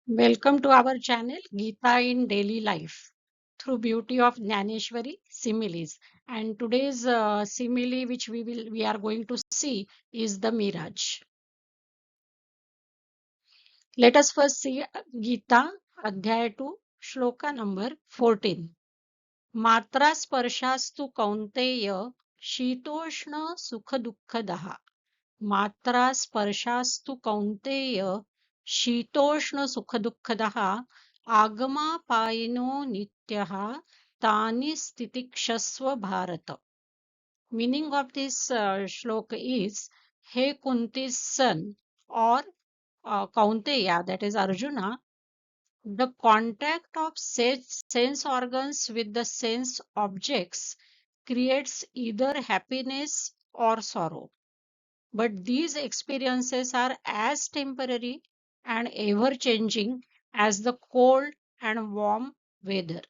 Welcome to our channel Geeta in Daily Life through beauty of Jnaneshwari similes. And today's simile which we are going to see is the mirage. Let us first see Geeta Adhyaya 2 Shloka number 14. Matra sparshastu kaunteya शीतोष्ण सुख दुःखदः मात्रा स्पर्शास्तु कौन्तेय शीतोष्ण सुखदुःखदः आगमापायिनो नित्यः तानि स्थितिक्षस्व Bharat. Meaning of this shloka is, Hey Kunti's son, or Kaunteya, that is Arjuna, the contact of sense organs with the sense objects creates either happiness or sorrow. But these experiences are as temporary and ever changing as the cold and warm weather.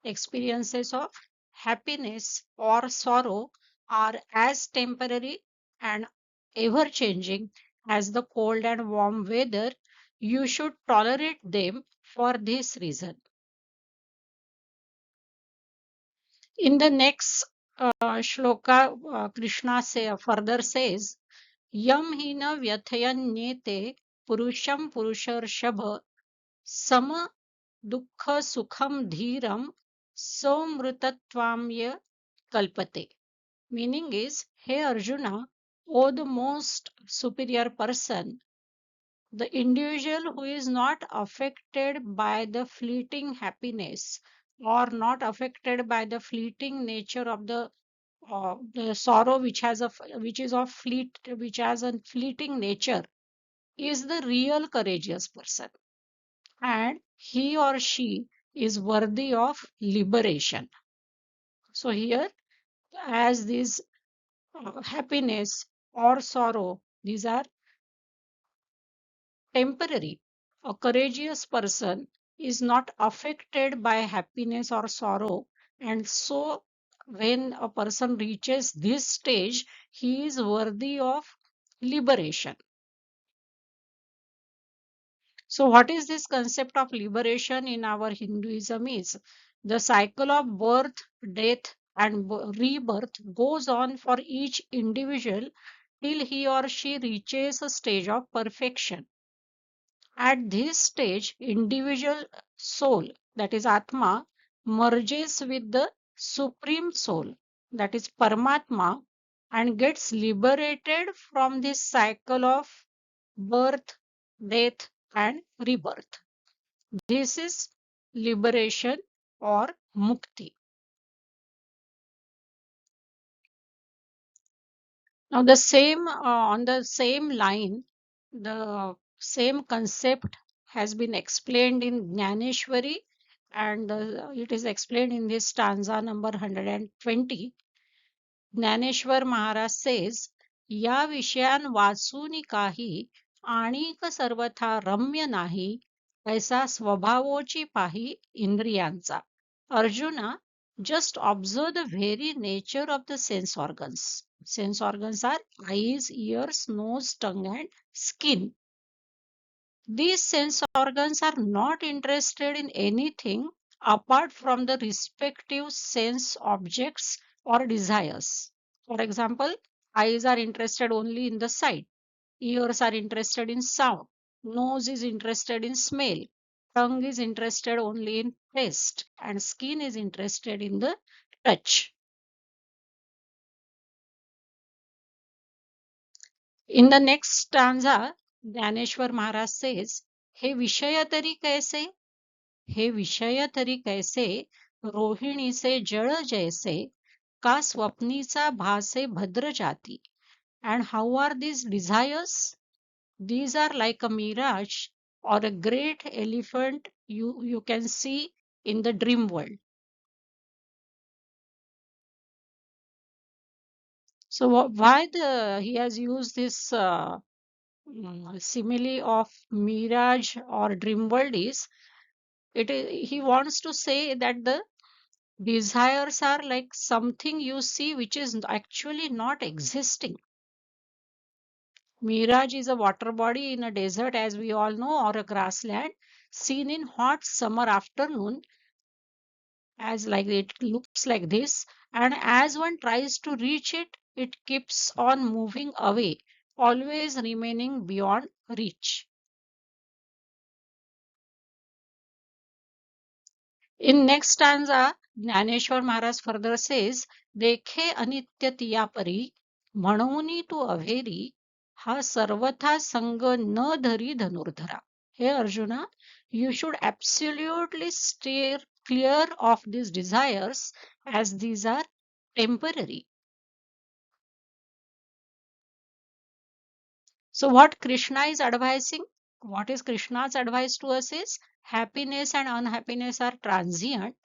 Experiences of happiness or sorrow are as temporary and ever changing as the cold and warm weather. You should tolerate them for this reason. In the next shloka, further says, Yam hina vyathyanyete purusham purusharshabha sama dukkha sukham dhiram somrutatvam kalpate. Meaning is, Hey Arjuna, O the most superior person, the individual who is not affected by the fleeting happiness or not affected by the fleeting nature of the sorrow which is of which has a fleeting nature, is the real courageous person, and he or she is worthy of liberation. So here, as this happiness or sorrow, these are temporary. A courageous person is not affected by happiness or sorrow, and so when a person reaches this stage, he is worthy of liberation. So, what is this concept of liberation in our Hinduism is, the cycle of birth, death, and rebirth goes on for each individual till he or she reaches a stage of perfection. At this stage, individual soul, that is Atma, merges with the Supreme Soul, that is Paramatma, and gets liberated from this cycle of birth, death, and rebirth. This is liberation or mukti. Now, the same on the same line, the same concept has been explained in Jnaneshwari, and it is explained in this stanza number 120. Dnyaneshwar Maharaj says, या विषयान वाचूनी काही आणिक सर्वथा रम्य नाही ऐसा स्वभावोची पाही इंद्रियांचा. Arjuna, just observe the very nature of the sense organs. Sense organs are eyes, ears, nose, tongue, and skin. These sense organs are not interested in anything apart from the respective sense objects or desires. For example, eyes are interested only in the sight, ears are interested in sound, nose is interested in smell, tongue is interested only in taste, and skin is interested in the touch. In the next stanza, Dhaneshwar Maharaj says, हे विषय तरी कैसे, हे विषय तरी कैसे, रोहिणीचे जळ जैसे, का स्वप्नीचा भासे भद्र जाती. And how are these desires? These are like a mirage or a great elephant you can see in the dream world. So why he has used this simile of mirage or dream world is, he wants to say that the desires are like something you see which is actually not existing. Mirage is a water body in a desert, as we all know, or a grassland, seen in hot summer afternoon, as like it looks like this, and as one tries to reach it, it keeps on moving away, always remaining beyond reach. In next stanza, Dnyaneshwar Maharaj further says, देखे अनित्य तिया परी, म्हणूनी तू अभेरी, हा सर्वथा संग न धरी धनुर्धरा. Hey Arjuna, you should absolutely steer clear of these desires, as these are temporary. So what Krishna is advising, what is Krishna's advice to us is, happiness and unhappiness are transient.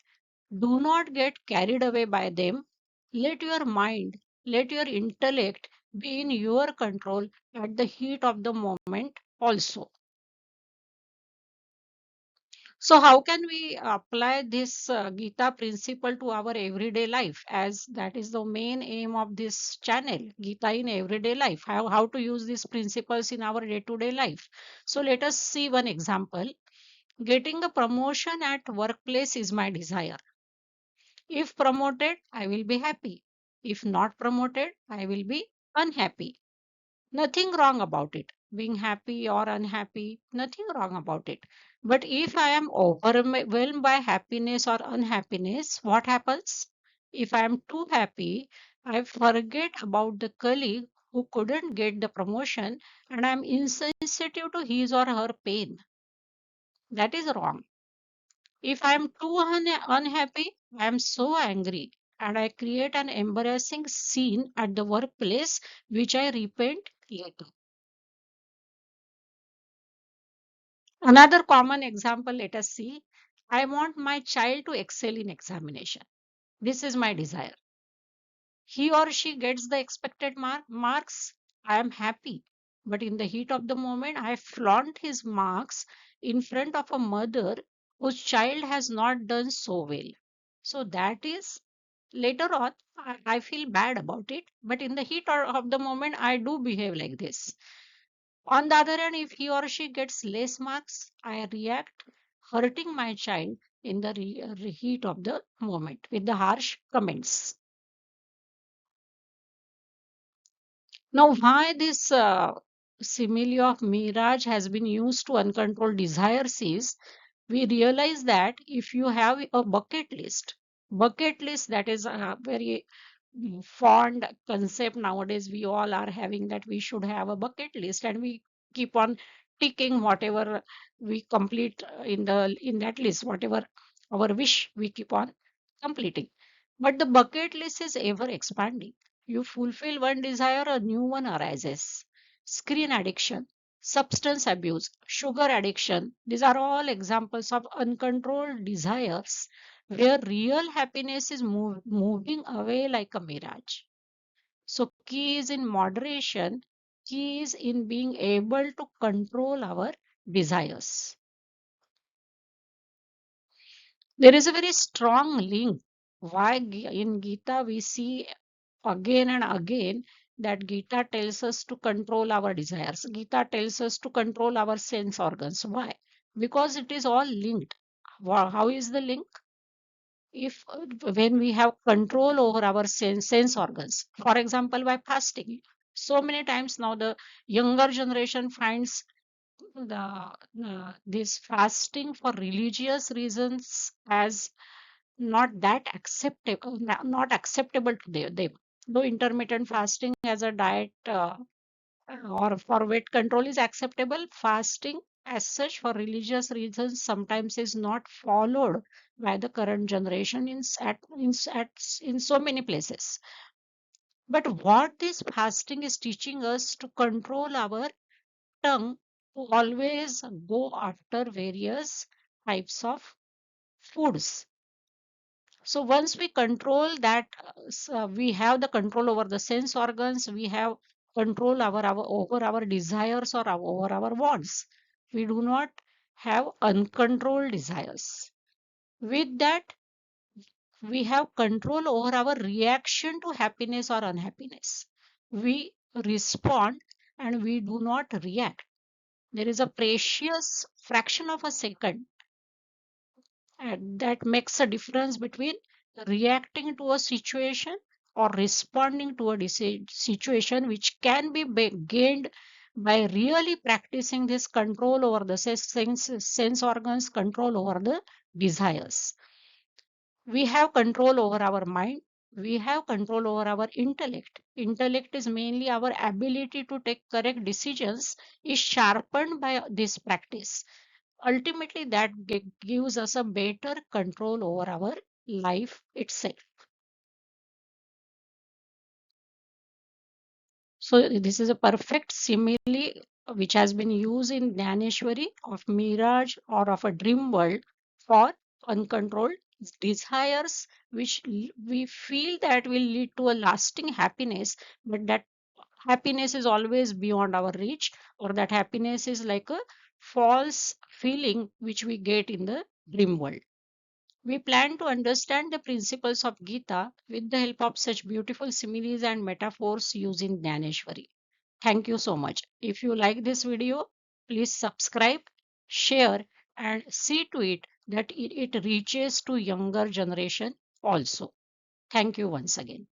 Do not get carried away by them. Let your mind, let your intellect be in your control at the heat of the moment also. So, how can we apply this Gita principle to our everyday life? As that is the main aim of this channel, Gita in everyday life. How to use these principles in our day to day life. So, let us see one example. Getting a promotion at workplace is my desire. If promoted, I will be happy. If not promoted, I will be unhappy. Nothing wrong about it. Being happy or unhappy, nothing wrong about it. But if I am overwhelmed by happiness or unhappiness, what happens? If I am too happy, I forget about the colleague who couldn't get the promotion and I am insensitive to his or her pain. That is wrong. If I am too unhappy, I am so angry and I create an embarrassing scene at the workplace which I repent later. Another common example, let us see. I want my child to excel in examination. This is my desire. He or she gets the expected marks. I am happy. But in the heat of the moment, I flaunt his marks in front of a mother whose child has not done so well. So that is later on, I feel bad about it. But in the heat of the moment, I do behave like this. On the other hand, if he or she gets less marks, I react hurting my child in the heat of the moment with the harsh comments. Now, why this simile of mirage has been used to uncontrolled desires is, we realize that if you have a bucket list that is a very fond concept nowadays, we all are having that we should have a bucket list and we keep on ticking whatever we complete in that list, whatever our wish we keep on completing. But the bucket list is ever expanding. You fulfill one desire, a new one arises. Screen addiction, substance abuse, sugar addiction, these are all examples of uncontrolled desires where real happiness is moving away like a mirage. So, key is in moderation, key is in being able to control our desires. There is a very strong link. Why in Gita we see again and again that Gita tells us to control our desires. Gita tells us to control our sense organs. Why? Because it is all linked. How is the link? If when we have control over our sense organs, for example, by fasting. So many times now the younger generation finds the this fasting for religious reasons as not that acceptable, not acceptable to them. Though intermittent fasting as a diet or for weight control is acceptable, fasting as such for religious reasons sometimes is not followed by the current generation in so many places. But what this fasting is teaching us to control our tongue, to always go after various types of foods. So once we control that, we have the control over the sense organs, we have control over our desires or over our wants. We do not have uncontrolled desires. With that, we have control over our reaction to happiness or unhappiness. We respond and we do not react. There is a precious fraction of a second, and that makes a difference between reacting to a situation or responding to a situation, which can be gained by really practicing this control over the sense organs, control over the desires. We have control over our mind, we have control over our intellect. Intellect is mainly our ability to take correct decisions, is sharpened by this practice. Ultimately that gives us a better control over our life itself. So this is a perfect simile which has been used in Dhaneshwari of mirage or of a dream world for uncontrolled desires, which we feel that will lead to a lasting happiness, but that happiness is always beyond our reach, or that happiness is like a false feeling which we get in the dream world. We plan to understand the principles of Gita with the help of such beautiful similes and metaphors used in Dhaneshwari. Thank you so much. If you like this video, please subscribe, share, and see to it that it reaches to younger generation also. Thank you once again.